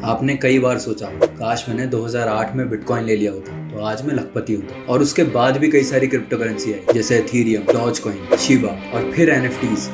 आपने कई बार सोचा काश मैंने 2008 में बिटकॉइन ले लिया होता तो आज मैं लखपति होता। और उसके बाद भी कई सारी क्रिप्टो करेंसी आई जैसे एथेरियम, डॉजकॉइन, शिबा और फिर एनएफटीज।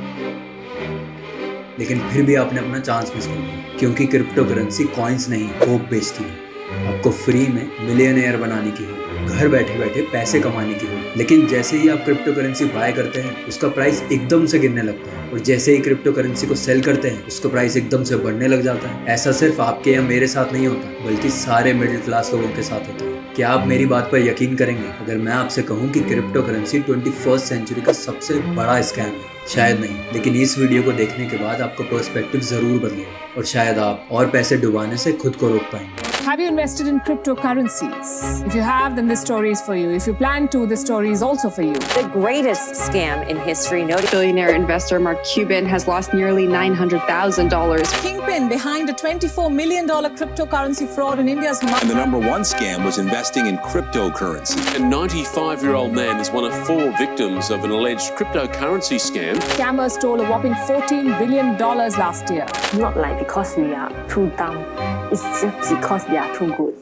लेकिन फिर भी आपने अपना चांस मिस कर दिया, क्योंकि क्रिप्टो करेंसी कॉइन्स नहीं होप बेचती है। आपको फ्री में मिलियनेयर बनाने की हो, घर बैठे बैठे पैसे कमाने की हो, लेकिन जैसे ही आप क्रिप्टो करेंसी बाय करते हैं उसका प्राइस एकदम से गिरने लगता है, और जैसे ही क्रिप्टो करेंसी को सेल करते हैं उसका प्राइस एकदम से बढ़ने लग जाता है। ऐसा सिर्फ आपके या मेरे साथ नहीं होता, बल्कि सारे मिडिल क्लास लोगों के साथ होता है। क्या आप मेरी बात पर यकीन करेंगे अगर मैं आपसे कहूँ कि क्रिप्टो करेंसी 21st सेंचुरी का सबसे बड़ा स्कैम है? शायद नहीं, लेकिन इस वीडियो को देखने के बाद आपका पर्सपेक्टिव जरूर बदलेगा और शायद आप और पैसे डुबाने से खुद को रोक पाएंगे। Have you invested in cryptocurrencies? If you have, then this story is for you. If you plan to, this story is also for you. The greatest scam in history. Billionaire investor Mark Cuban has lost nearly $900,000. Kingpin behind a $24 million cryptocurrency fraud in India's And the number one scam was investing in cryptocurrency. A 95-year-old man is one of 4 victims of an alleged cryptocurrency scam. Scammers stole a whopping $14 billion last year. Not like because we are too dumb. It's just because they are too good.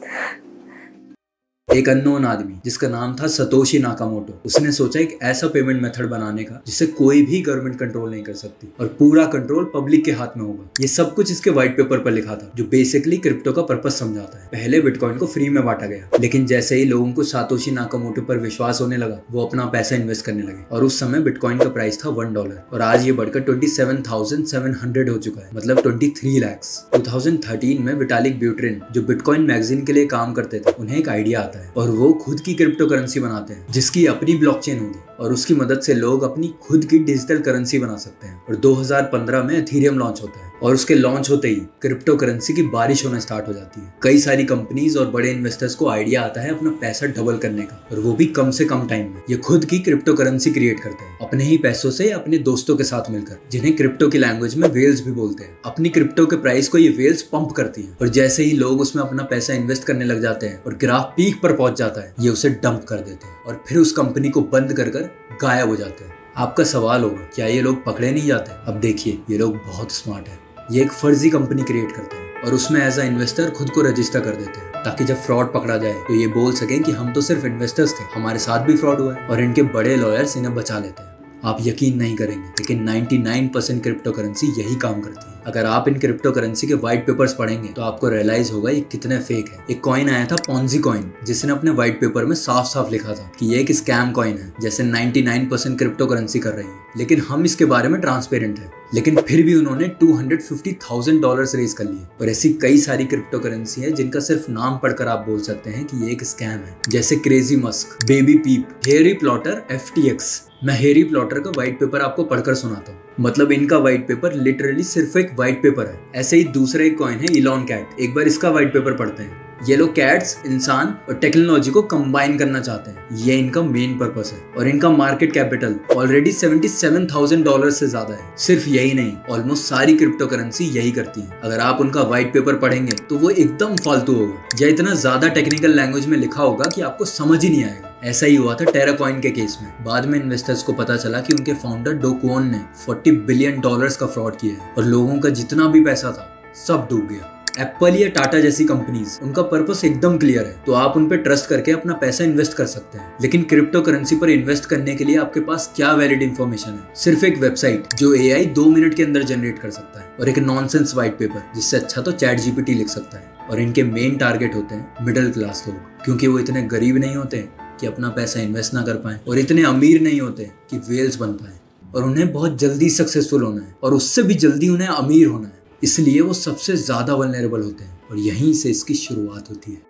एक unknown आदमी जिसका नाम था Satoshi Nakamoto, उसने सोचा एक ऐसा payment method बनाने का जिसे कोई भी गवर्नमेंट कंट्रोल नहीं कर सकती और पूरा कंट्रोल पब्लिक के हाथ में होगा। ये सब कुछ इसके व्हाइट पेपर पर लिखा था, जो बेसिकली क्रिप्टो का पर्पस समझाता है। पहले बिटकॉइन को फ्री में बांटा गया, लेकिन जैसे ही लोगों को सतोशी नाकामोटो पर विश्वास होने लगा, वो अपना पैसा इन्वेस्ट करने लगे। और उस समय बिटकॉइन का प्राइस था $1 और आज ये बढ़कर 27,700 हो चुका है, मतलब 23 लाख। 2013 में विटालिक ब्यूटेरिन, जो बिटकॉइन मैगजीन के लिए काम करते थे, उन्हें एक आइडिया आता है और वो खुद की क्रिप्टो करेंसी बनाते हैं जिसकी अपनी ब्लॉकचेन होगी, और उसकी मदद से लोग अपनी खुद की डिजिटल करेंसी बना सकते हैं। और 2015 में एथेरियम लॉन्च होता है, और उसके लॉन्च होते ही क्रिप्टो करेंसी की बारिश होना स्टार्ट हो जाती है। कई सारी कंपनीज और बड़े इन्वेस्टर्स को आइडिया आता है अपना पैसा डबल करने का, और वो भी कम से कम टाइम में। ये खुद की क्रिप्टो करेंसी क्रिएट करते हैं अपने ही पैसों से, अपने दोस्तों के साथ मिलकर, जिन्हें क्रिप्टो की लैंग्वेज में वेल्स भी बोलते हैं। अपनी क्रिप्टो के प्राइस को ये वेल्स पंप करती हैं, और जैसे ही लोग उसमें अपना पैसा इन्वेस्ट करने लग जाते हैं और ग्राफ पीक पर पहुंच जाता है, ये उसे डंप कर देते हैं और फिर उस कंपनी को बंद कर गायब हो जाते हैं। आपका सवाल होगा, क्या ये लोग पकड़े नहीं जाते? अब देखिए, ये लोग बहुत स्मार्ट है। ये एक फर्जी कंपनी क्रिएट करते हैं और उसमें एज अ इन्वेस्टर खुद को रजिस्टर कर देते हैं, ताकि जब फ्रॉड पकड़ा जाए तो ये बोल सकें कि हम तो सिर्फ इन्वेस्टर्स थे, हमारे साथ भी फ्रॉड हुआ है, और इनके बड़े लॉयर्स इन्हें बचा लेते हैं। आप यकीन नहीं करेंगे, लेकिन 99% क्रिप्टो करेंसी यही काम करती है। अगर आप इन क्रिप्टो करेंसी के व्हाइट पेपर्स पढ़ेंगे तो आपको रियलाइज होगा ये कितने फेक है। एक कॉइन आया था पॉन्जी कॉइन, जिसने अपने व्हाइट पेपर में साफ साफ लिखा था कि ये एक स्कैम कॉइन है, जैसे 99% क्रिप्टो करेंसी कर रही है, लेकिन हम इसके बारे में ट्रांसपेरेंट है। लेकिन फिर भी उन्होंने $250,000 रेज कर लिए। और ऐसी कई सारी क्रिप्टो करेंसी है जिनका सिर्फ नाम पढ़कर आप बोल सकते हैं कि ये एक स्कैम है, जैसे क्रेजी मस्क, बेबी पीप, हेरी प्लॉटर, FTX। मैं हेरी प्लॉटर का व्हाइट पेपर आपको पढ़कर सुनाता हूँ, मतलब इनका व्हाइट पेपर लिटरली सिर्फ एक व्हाइट पेपर है। ऐसे ही दूसरा एक कॉइन है इलॉन कैट, एक बार इसका व्हाइट पेपर पढ़ते हैं। ये लोग कैट्स, इंसान और टेक्नोलॉजी को कंबाइन करना चाहते हैं, ये इनका मेन पर्पस है। और इनका मार्केट कैपिटल ऑलरेडी $77,000 से ज्यादा है। सिर्फ यही नहीं, ऑलमोस्ट सारी क्रिप्टो करेंसी यही करती है। अगर आप उनका व्हाइट पेपर पढ़ेंगे तो वो एकदम फालतू होगा, या इतना ज्यादा टेक्निकल लैंग्वेज में लिखा होगा कि आपको समझ ही नहीं आएगा। ऐसा ही हुआ था टेरा कॉइन के केस में। बाद में इन्वेस्टर्स को पता चला कि उनके फाउंडर डो क्वोन ने $40 बिलियन का फ्रॉड किया है, और लोगों का जितना भी पैसा था सब डूब गया। एप्पल या टाटा जैसी कंपनीज, उनका पर्पस एकदम क्लियर है, तो आप उन पे ट्रस्ट करके अपना पैसा इन्वेस्ट कर सकते हैं। लेकिन क्रिप्टो करेंसी पर इन्वेस्ट करने के लिए आपके पास क्या वैलिड इंफॉर्मेशन है? सिर्फ एक वेबसाइट जो AI 2 मिनट के अंदर जनरेट कर सकता है, और एक नॉनसेंस व्हाइट पेपर जिससे अच्छा तो चैट GPT लिख सकता है। और इनके मेन टारगेट होते हैं मिडिल क्लास लोग, क्योंकि वो इतने गरीब नहीं होते कि अपना पैसा इन्वेस्ट ना कर पाए, और इतने अमीर नहीं होते कि वेल्स बन पाए, और उन्हें बहुत जल्दी सक्सेसफुल होना है, और उससे भी जल्दी उन्हें अमीर होना है। इसलिए वो सबसे ज्यादा वल्नरेबल होते हैं, और यहीं से इसकी शुरुआत होती है।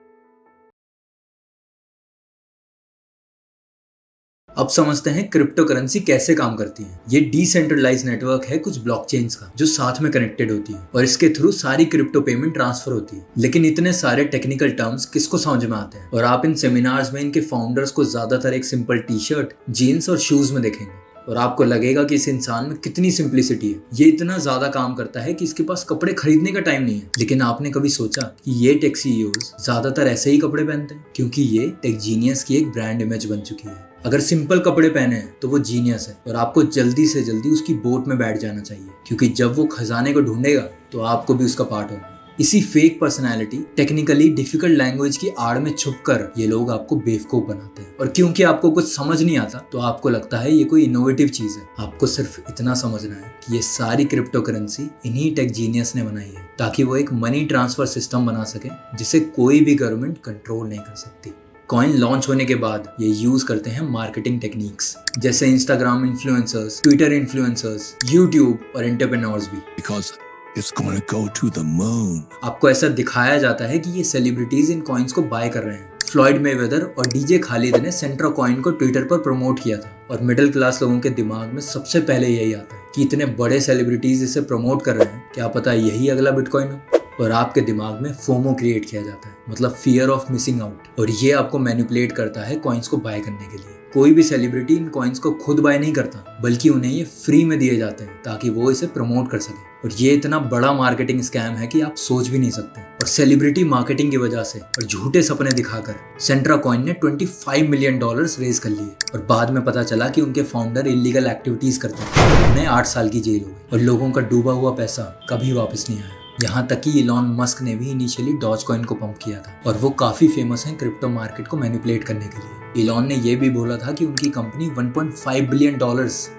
अब समझते हैं क्रिप्टो करेंसी कैसे काम करती है। ये डिसेंट्रलाइज नेटवर्क है कुछ ब्लॉकचेन्स का, जो साथ में कनेक्टेड होती है, और इसके थ्रू सारी क्रिप्टो पेमेंट ट्रांसफर होती है। लेकिन इतने सारे टेक्निकल टर्म्स किसको समझ में आते हैं? और आप इन सेमिनार्स में इनके फाउंडर्स को ज्यादातर एक सिंपल टी-शर्ट, जीन्स और शूज में देखेंगे, और आपको लगेगा कि इस इंसान में कितनी सिंप्लिसिटी है। ये इतना ज्यादा काम करता है कि इसके पास कपड़े खरीदने का टाइम नहीं है। लेकिन आपने कभी सोचा कि ये टेक CEOs ज्यादातर ऐसे ही कपड़े पहनते हैं? क्योंकि ये टेक जीनियस की एक ब्रांड इमेज बन चुकी है। अगर सिंपल कपड़े पहने हैं तो वो जीनियस है, और आपको जल्दी से जल्दी उसकी बोट में बैठ जाना चाहिए, क्योंकि जब वो खजाने को ढूंढेगा तो आपको भी उसका पार्ट होना है। इसी fake personality, technically difficult language की आड़ में छुपकर ये लोग आपको बेवकूफ बनाते हैं। और क्योंकि आपको कुछ समझ नहीं आता तो आपको लगता है ये कोई इनोवेटिव चीज है। आपको सिर्फ इतना समझना है कि ये सारी क्रिप्टो करेंसी इन्हीं टेक जीनियस ने बनाई है ताकि वो एक मनी ट्रांसफर सिस्टम बना सके जिसे कोई भी गवर्नमेंट कंट्रोल नहीं कर सकती। कॉइन लॉन्च होने के बाद ये यूज करते हैं मार्केटिंग टेक्निक्स जैसे Instagram influencers, Twitter influencers, YouTube और एंटरप्रेन्योर्स भी। Because it's going to go to the moon. आपको ऐसा दिखाया जाता है कि ये सेलिब्रिटीज इन कॉइन्स को बाय कर रहे हैं। फ्लॉयड मेवेदर और डीजे खालिद ने सेंट्रा कॉइन को ट्विटर पर प्रमोट किया था और मिडिल क्लास लोगों के दिमाग में सबसे पहले यही आता है कि इतने बड़े सेलिब्रिटीज इसे प्रमोट कर रहे हैं, क्या पता यही अगला बिटकॉइन हो। और आपके दिमाग में फोमो क्रिएट किया जाता है, मतलब फियर ऑफ मिसिंग आउट, और ये आपको मैनिपुलेट करता है कॉइन्स को बाय करने के लिए। कोई भी सेलिब्रिटी इन कॉइन्स को खुद बाय नहीं करता बल्कि उन्हें ये फ्री में दिए जाते हैं ताकि वो इसे प्रमोट कर सके। और ये इतना बड़ा मार्केटिंग स्कैम है कि आप सोच भी नहीं सकते। और सेलिब्रिटी मार्केटिंग की वजह से और झूठे सपने दिखाकर सेंट्रा कॉइन ने $25 मिलियन रेज कर लिए और बाद में पता चला कि उनके फाउंडर इलीगल एक्टिविटीज करते हैं। उन्हें 8 साल की जेल हो गई और लोगों का डूबा हुआ पैसा कभी वापस नहीं आया। यहाँ तक कि इलॉन मस्क ने भी इनिशियली डॉज कॉइन को पंप किया था और वो काफी फेमस हैं क्रिप्टो मार्केट को मैनिपुलेट करने के लिए। इलॉन ने ये भी बोला था कि उनकी कंपनी $1.5 बिलियन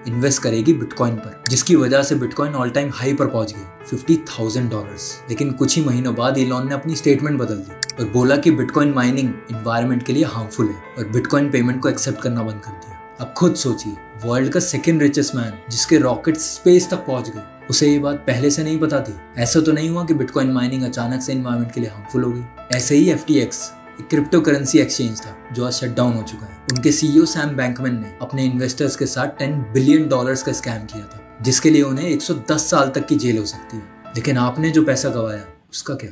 इन्वेस्ट करेगी बिटकॉइन पर, जिसकी वजह से बिटकॉइन ऑल टाइम हाई पर पहुंच गया $50,000। लेकिन कुछ ही महीनों बाद इलॉन ने अपनी स्टेटमेंट बदल दी और बोला कि बिटकॉइन माइनिंग एनवायरनमेंट के लिए हार्मफुल है और बिटकॉइन पेमेंट को एक्सेप्ट करना बंद कर दिया। अब खुद सोचिए, वर्ल्ड का सेकंड रिचेस्ट मैन जिसके रॉकेट स्पेस तक पहुंच गए, उसे ये बात पहले से नहीं पता थी। ऐसा तो नहीं हुआ कि बिटकॉइन माइनिंग अचानक से एनवायरनमेंट के लिए हार्मफुल हो गई। ऐसे ही FTX एक क्रिप्टो करेंसी एक्सचेंज था जो आज शट डाउन हो चुका है। उनके CEO सैम बैंकमैन ने अपने इन्वेस्टर्स के साथ $10 बिलियन का स्कैम किया था, जिसके लिए उन्हें 110 साल तक की जेल हो सकती है। लेकिन आपने जो पैसा गंवाया उसका क्या?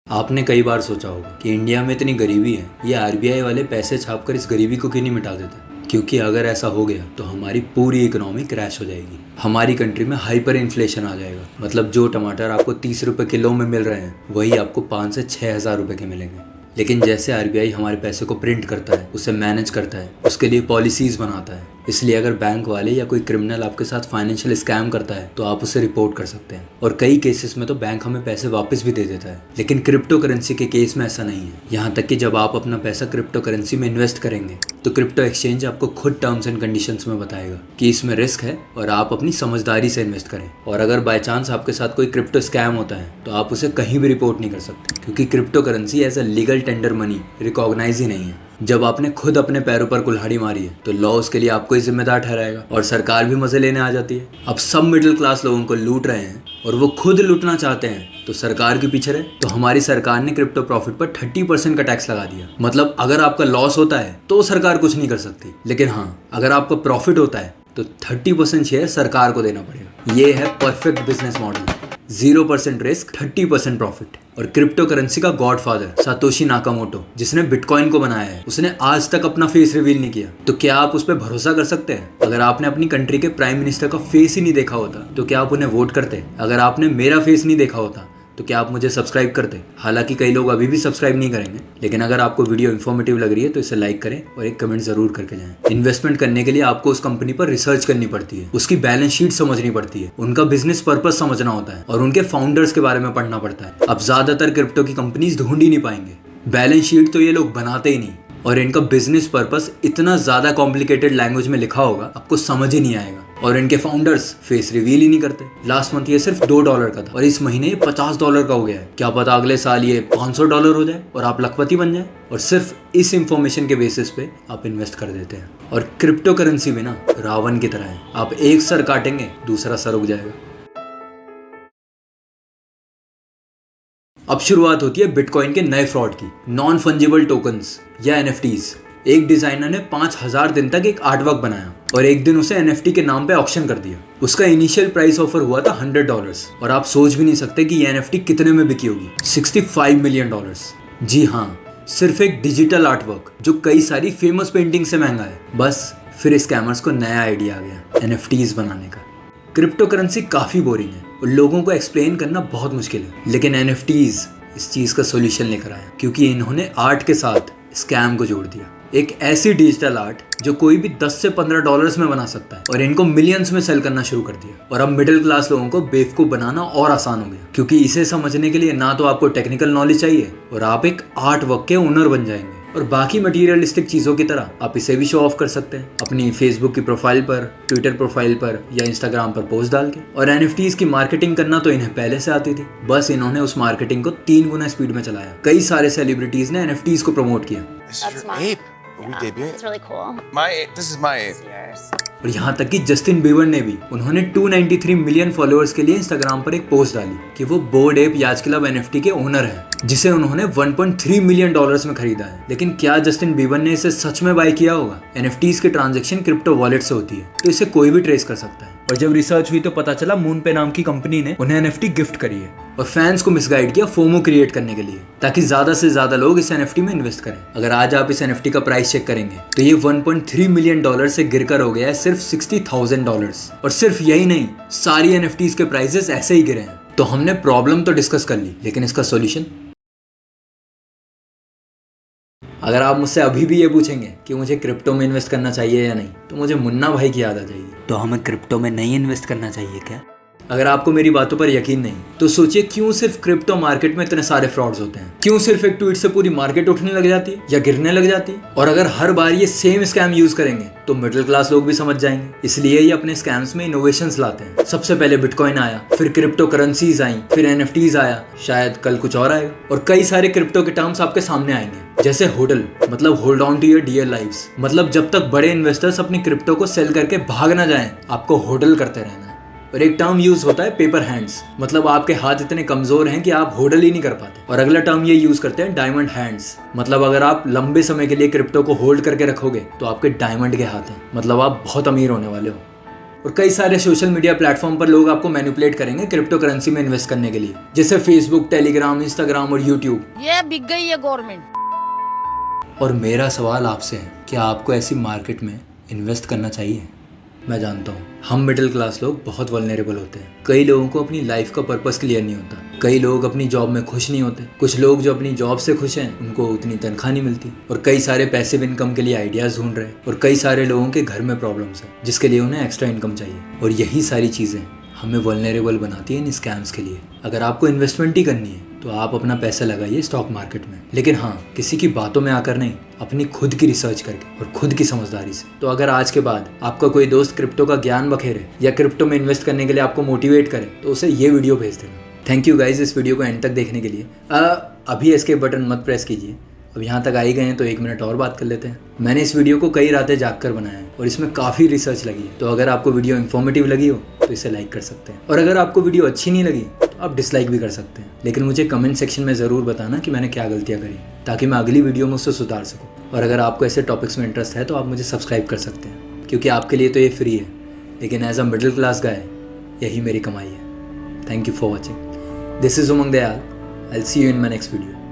आपने कई बार सोचा होगा कि इंडिया में इतनी गरीबी है, ये RBI वाले पैसे छापकर इस गरीबी को क्यों नहीं मिटा देते? क्योंकि अगर ऐसा हो गया तो हमारी पूरी इकोनॉमी क्रैश हो जाएगी। हमारी कंट्री में हाइपर इन्फ्लेशन आ जाएगा, मतलब जो टमाटर आपको 30 रुपए किलो में मिल रहे हैं वही आपको 5 से 6 हज़ार रुपए के मिलेंगे। लेकिन जैसे RBI हमारे पैसे को प्रिंट करता है, उसे मैनेज करता है, उसके लिए पॉलिसीज बनाता है, इसलिए अगर बैंक वाले या कोई क्रिमिनल आपके साथ फाइनेंशियल स्कैम करता है तो आप उसे रिपोर्ट कर सकते हैं और कई केसेस में तो बैंक हमें पैसे वापस भी दे देता है। लेकिन क्रिप्टो करेंसी के केस में ऐसा नहीं है। यहाँ तक कि जब आप अपना पैसा क्रिप्टो करेंसी में इन्वेस्ट करेंगे तो क्रिप्टो एक्सचेंज आपको खुद टर्म्स एंड कंडीशंस में बताएगा कि इसमें रिस्क है और आप अपनी समझदारी से इन्वेस्ट करें। और अगर बाय चांस आपके साथ कोई क्रिप्टो स्कैम होता है तो आप उसे कहीं भी रिपोर्ट नहीं कर सकते, क्योंकि cryptocurrency as a legal tender money recognise ही नहीं है। जब आपने खुद अपने पैरों पर कुल्हाड़ी मारी है तो लॉ उसके लिए आपको ही जिम्मेदार ठहराएगा और सरकार भी मजे लेने आ जाती है। अब सब मिडिल क्लास लोगों को लूट रहे हैं और वो खुद लूटना चाहते हैं तो सरकार के पीछे रहे। तो हमारी सरकार ने क्रिप्टो प्रॉफिट पर 30% का टैक्स लगा दिया। मतलब अगर आपका लॉस होता है तो सरकार कुछ नहीं कर सकती, लेकिन हाँ, अगर आपका प्रॉफिट होता है तो 30% शेयर सरकार को देना पड़ेगा। ये है perfect business model, 0% risk, 30% profit. और क्रिप्टो करेंसी का गॉडफादर सातोशी नाकामोटो, जिसने बिटकॉइन को बनाया है, उसने आज तक अपना फेस रिवील नहीं किया। तो क्या आप उस पर भरोसा कर सकते हैं? अगर आपने अपनी कंट्री के प्राइम मिनिस्टर का फेस ही नहीं देखा होता तो क्या आप उन्हें वोट करते? अगर आपने मेरा फेस नहीं देखा होता तो क्या आप मुझे सब्सक्राइब करते? हालांकि कई लोग अभी भी सब्सक्राइब नहीं करेंगे, लेकिन अगर आपको वीडियो इन्फॉर्मेटिव लग रही है तो इसे लाइक करें और एक कमेंट जरूर करके जाएं। इन्वेस्टमेंट करने के लिए आपको उस कंपनी पर रिसर्च करनी पड़ती है, उसकी बैलेंस शीट समझनी पड़ती है, उनका बिजनेस पर्पस समझना होता है और उनके फाउंडर्स के बारे में पढ़ना पड़ता है। अब ज्यादातर क्रिप्टो की कंपनीज ढूंढ ही नहीं पाएंगे, बैलेंस शीट तो ये लोग बनाते ही नहीं, और इनका बिजनेस पर्पस इतना ज्यादा कॉम्प्लिकेटेड लैंग्वेज में लिखा होगा आपको समझ ही नहीं आएगा। और इनके फाउंडर्स फेस रिवील ही नहीं करते। लास्ट मंथ ये सिर्फ $2 का था और इस महीने ये $50 का हो गया है। क्या पता अगले साल ये $500 हो जाए और आप लखपति बन जाए। और सिर्फ इस इंफॉर्मेशन के बेसिस पे आप इन्वेस्ट कर देते हैं। और क्रिप्टो करेंसी भी ना रावण की तरह है, आप एक सर काटेंगे दूसरा सर उग जाएगा। अब शुरुआत होती है बिटकॉइन के नए फ्रॉड की, नॉन फंजिबल टोकन्स या NFTs। एक डिजाइनर ने 5000 दिन तक एक आर्टवर्क बनाया और एक दिन उसे NFT के नाम पे ऑक्शन कर दिया। उसका इनिशियल प्राइस ऑफर हुआ था $100 और आप सोच भी नहीं सकते कि ये NFT कितने में बिकी होगी, $65 मिलियन। जी हाँ, सिर्फ एक डिजिटल आर्टवर्क जो कई सारी फेमस पेंटिंग से महंगा है। बस फिर स्कैमर्स को नया आइडिया आ गया NFTs बनाने का। क्रिप्टो करेंसी काफी बोरिंग है और लोगों को एक्सप्लेन करना बहुत मुश्किल है, लेकिन NFTs इस चीज का सोल्यूशन लेकर आया, क्योंकि इन्होंने आर्ट के साथ स्कैम को जोड़ दिया। एक ऐसी डिजिटल आर्ट जो कोई भी 10 से 15 डॉलर्स में बना सकता है, और इनको मिलियंस में सेल करना शुरू कर दिया। और अब मिडिल क्लास लोगों को बेवकूफ बनाना और आसान हो गया, क्योंकि इसे समझने के लिए ना तो आपको टेक्निकल नॉलेज चाहिए और आप एक आर्ट वर्क के ओनर बन जाएंगे। और बाकी मटेरियलिस्टिक चीज़ों की तरह आप इसे भी शो ऑफ कर सकते हैं अपनी फेसबुक की प्रोफाइल पर, ट्विटर प्रोफाइल पर या इंस्टाग्राम पर पोस्ट डाल के। और NFTs की मार्केटिंग करना तो इन्हें पहले से आती थी, बस इन्होंने उस मार्केटिंग को 3 गुना स्पीड में चलाया। कई सारे सेलिब्रिटीज ने NFTs को प्रमोट किया। This is your ape. We debut it. It's really cool. My ape. This is my ape. It's yours. और यहाँ तक कि जस्टिन बीबर ने भी, उन्होंने 293 मिलियन फॉलोअर्स के लिए इंस्टाग्राम पर एक पोस्ट डाली कि वो बोर्ड एप याच क्लब NFT के ओनर है, जिसे उन्होंने 1.3 मिलियन डॉलर्स में खरीदा है। लेकिन क्या जस्टिन बीबर ने इसे सच में बाय किया होगा? NFTs की ट्रांजैक्शन क्रिप्टो वॉलेट से होती है, तो इसे कोई भी ट्रेस कर सकता है। और जब रिसर्च हुई तो पता चला मूनपे नाम की कंपनी ने उन्हें NFT गिफ्ट करी है और फैंस को मिसगाइड किया फोमो क्रिएट करने के लिए, ताकि ज्यादा से ज्यादा लोग इस NFT में इन्वेस्ट करें। अगर आज आप इस NFT का प्राइस चेक करेंगे तो ये 1.3 मिलियन डॉलर से गिरकर हो गया है सिर्फ $60,000। और सिर्फ यही नहीं, सारी NFTs के प्राइसेस ऐसे ही गिरे हैं। तो हमने प्रॉब्लम तो डिस्कस कर ली, लेकिन इसका सॉल्यूशन? अगर आप मुझसे अभी भी ये पूछेंगे कि मुझे क्रिप्टो में इन्वेस्ट करना चाहिए या नहीं, तो मुझे मुन्ना भाई की याद आ जाएगी। तो हमें क्रिप्टो में नहीं इन्वेस्ट करना चाहिए क्या? अगर आपको मेरी बातों पर यकीन नहीं तो सोचिए, क्यों सिर्फ क्रिप्टो मार्केट में इतने सारे फ्रॉड्स होते हैं? क्यों सिर्फ एक ट्वीट से पूरी मार्केट उठने लग जाती है या गिरने लग जाती है? और अगर हर बार ये सेम स्कैम यूज करेंगे तो मिडिल क्लास लोग भी समझ जाएंगे। इसलिए ये अपने स्कैम्स में इनोवेशंस लाते हैं। सबसे पहले बिटकॉइन आया, फिर क्रिप्टो करेंसीज आई, फिर NFTs आया, शायद कल कुछ और आएगा। और कई सारे क्रिप्टो के टर्म्स आपके सामने आएंगे, जैसे होडल, मतलब hold on to your dear lives, मतलब जब तक बड़े इन्वेस्टर्स अपनी क्रिप्टो को सेल करके भाग ना जाएं, आपको होडल करते रहना है। और एक टर्म यूज होता है पेपर हैंड्स, मतलब आपके हाथ इतने कमजोर हैं कि आप होडल ही नहीं कर पाते। और अगला टर्म ये यूज करते हैं डायमंड हैंड्स, मतलब अगर आप लंबे समय के लिए क्रिप्टो को होल्ड करके रखोगे तो आपके डायमंड के हाथ हैं, मतलब आप बहुत अमीर होने वाले हो। और कई सारे सोशल मीडिया प्लेटफॉर्म पर लोग आपको मैनिपुलेट करेंगे क्रिप्टो करेंसी में इन्वेस्ट करने के लिए, जैसे फेसबुक, टेलीग्राम, इंस्टाग्राम और यूट्यूब। ये बिक गई है गवर्नमेंट। और मेरा सवाल आपसे है, क्या आपको ऐसी मार्केट में इन्वेस्ट करना चाहिए? मैं जानता हूँ हम मिडिल क्लास लोग बहुत वल्नरेबल होते हैं। कई लोगों को अपनी लाइफ का पर्पस क्लियर नहीं होता, कई लोग अपनी जॉब में खुश नहीं होते, कुछ लोग जो अपनी जॉब से खुश हैं उनको उतनी तनख्वाह नहीं मिलती, और कई सारे पैसिव इनकम के लिए आइडियाज ढूंढ रहे हैं, और कई सारे लोगों के घर में प्रॉब्लम्स हैं जिसके लिए उन्हें एक्स्ट्रा इनकम चाहिए। और यही सारी चीज़ें हमें वल्नरेबल बनाती है इन स्कैम्स के लिए। अगर आपको इन्वेस्टमेंट ही करनी है तो आप अपना पैसा लगाइए स्टॉक मार्केट में, लेकिन हाँ, किसी की बातों में आकर नहीं, अपनी खुद की रिसर्च करके और खुद की समझदारी से। तो अगर आज के बाद आपका कोई दोस्त क्रिप्टो का ज्ञान बखेरे या क्रिप्टो में इन्वेस्ट करने के लिए आपको मोटिवेट करे तो उसे ये वीडियो भेज देना। थैंक यू गाइज इस वीडियो को एंड तक देखने के लिए। अभी एस्केप बटन मत प्रेस कीजिए, अब यहाँ तक आ ही गए हैं तो 1 मिनट और बात कर लेते हैं। मैंने इस वीडियो को कई रातें जाग कर बनाया है और इसमें काफ़ी रिसर्च लगी है, तो अगर आपको वीडियो इन्फॉर्मेटिव लगी हो तो इसे लाइक कर सकते हैं, और अगर आपको वीडियो अच्छी नहीं लगी तो आप डिसलाइक भी कर सकते हैं। लेकिन मुझे कमेंट सेक्शन में ज़रूर बताना कि मैंने क्या गलतियाँ करी, ताकि मैं अगली वीडियो में उससे सुधार सकूँ। और अगर आपको ऐसे टॉपिक्स में इंटरेस्ट है तो आप मुझे सब्सक्राइब कर सकते हैं, क्योंकि आपके लिए तो ये फ्री है, लेकिन as a middle class guy यही मेरी कमाई है। Thank you for watching. This is Umang Dayal. I will see you in my next video.